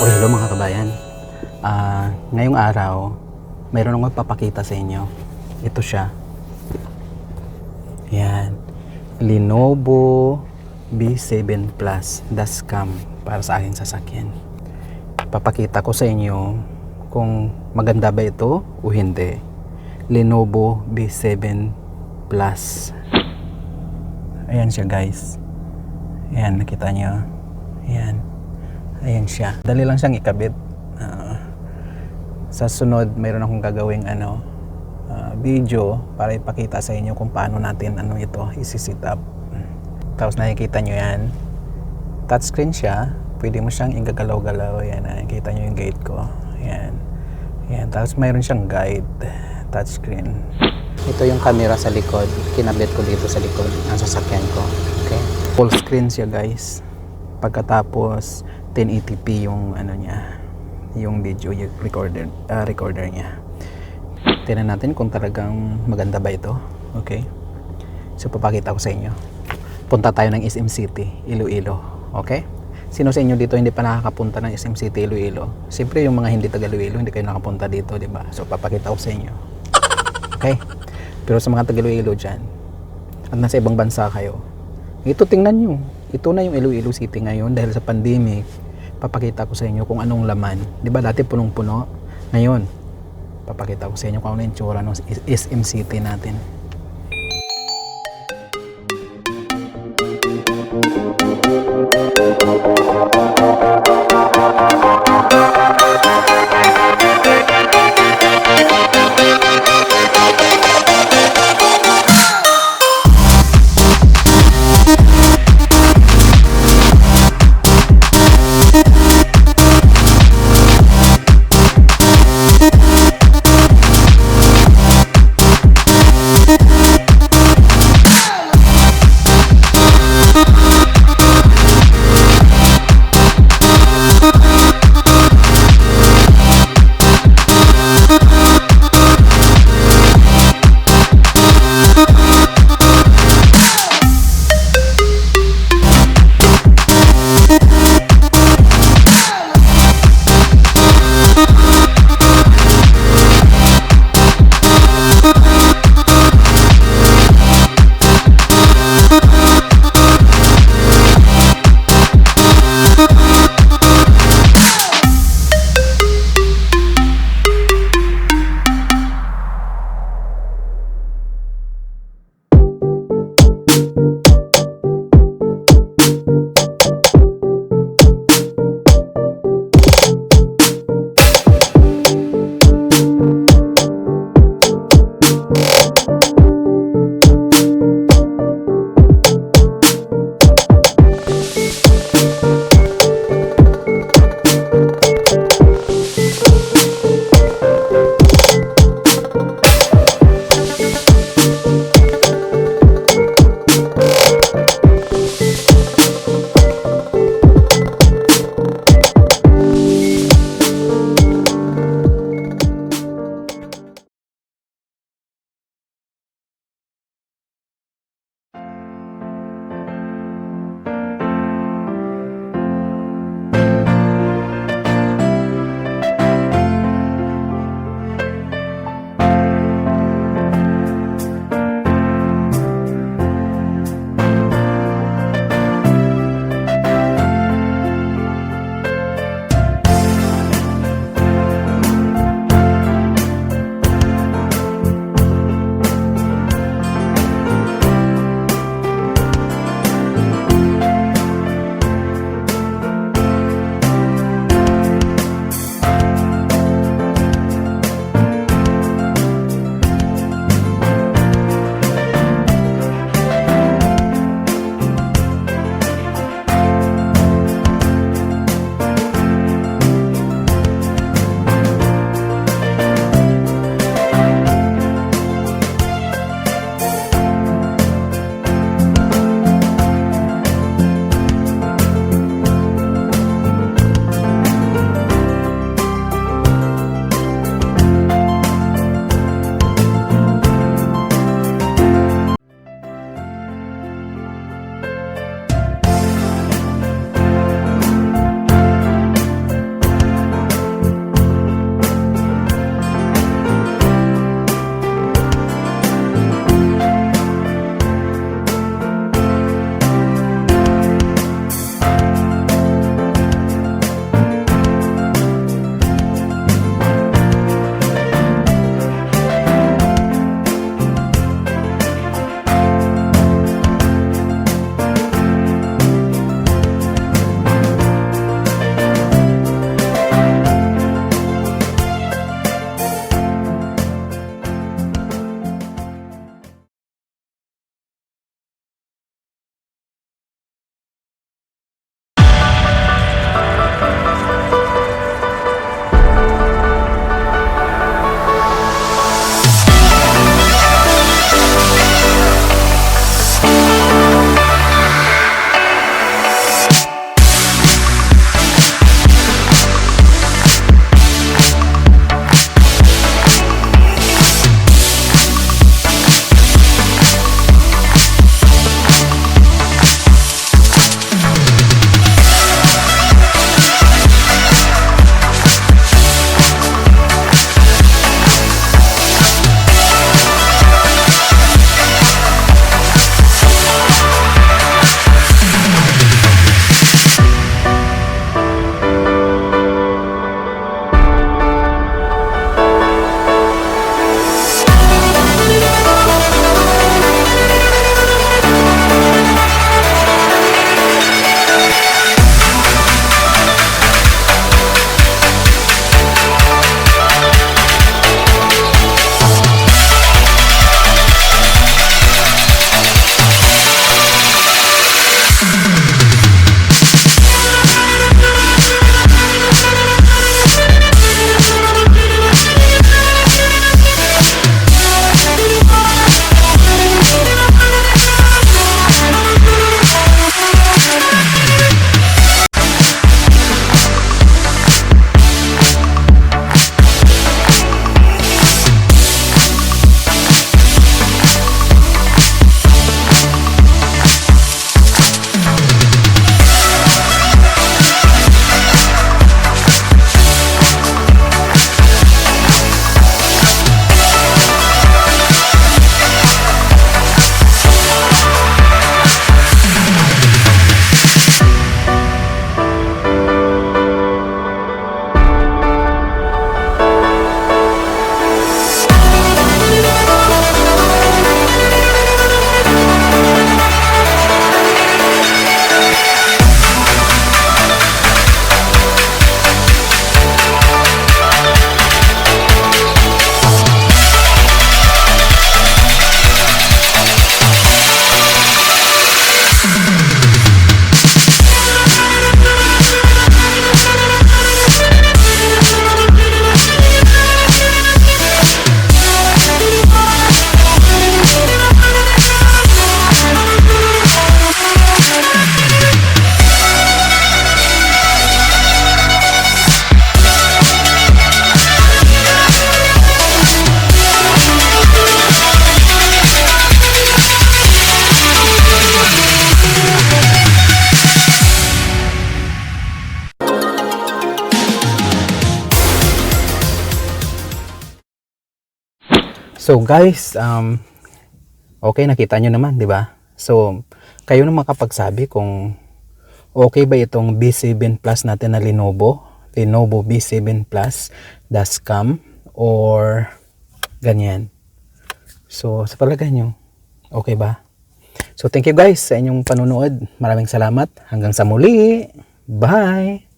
O hello mga kabayan. Ngayong araw, mayroon akong magpapakita sa inyo. Ito siya. Yan. Lenovo V7 Plus DashCam para sa aking sasakyan. Papakita ko sa inyo kung maganda ba ito o hindi. Lenovo V7 Plus. Ayan siya guys. Ayan, nakita nyo. Ayan. Ayan siya. Dali lang siyang ikabit. Sa sunod, mayroon akong gagawing video para ipakita sa inyo kung paano natin ito isi-set up. Tapos nakikita nyo yan. Touchscreen siya. Pwede mo siyang igagalaw-galaw. Ayan, nakikita nyo yung gate ko. Ayan. Ayan. Tapos mayroon siyang guide. Touchscreen. Ito yung camera sa likod. Kinabit ko dito sa likod ng sasakyan ko. Okay. Full screen siya guys. Pagkatapos 1080p yung niya, yung video recorder niya. Tingnan natin kung talagang maganda ba ito. Okay. So papakita ko sa inyo. Punta tayo ng SM City Iloilo. Okay? Sino sa inyo dito hindi pa nakakapunta ng SM City Iloilo? Siyempre yung mga hindi taga Iloilo, hindi kayo nakapunta dito, di ba? So papakita ko sa inyo. Okay? Pero sa mga taga Iloilo dyan, at nasa ibang bansa kayo, ito tingnan nyo. Ito na yung Iloilo City ngayon dahil sa pandemic. Papakita ko sa inyo kung anong laman. Di ba dati punong-puno? Ngayon, papakita ko sa inyo kung ano yung tsura ng SM City natin. So guys, okay, nakita nyo naman, di ba? So, kayo na makapagsabi kung okay ba itong V7 Plus natin na Lenovo V7 Plus DashCam or ganyan. So, sa palagay nyo, okay ba? So, thank you guys sa inyong panunood. Maraming salamat. Hanggang sa muli. Bye!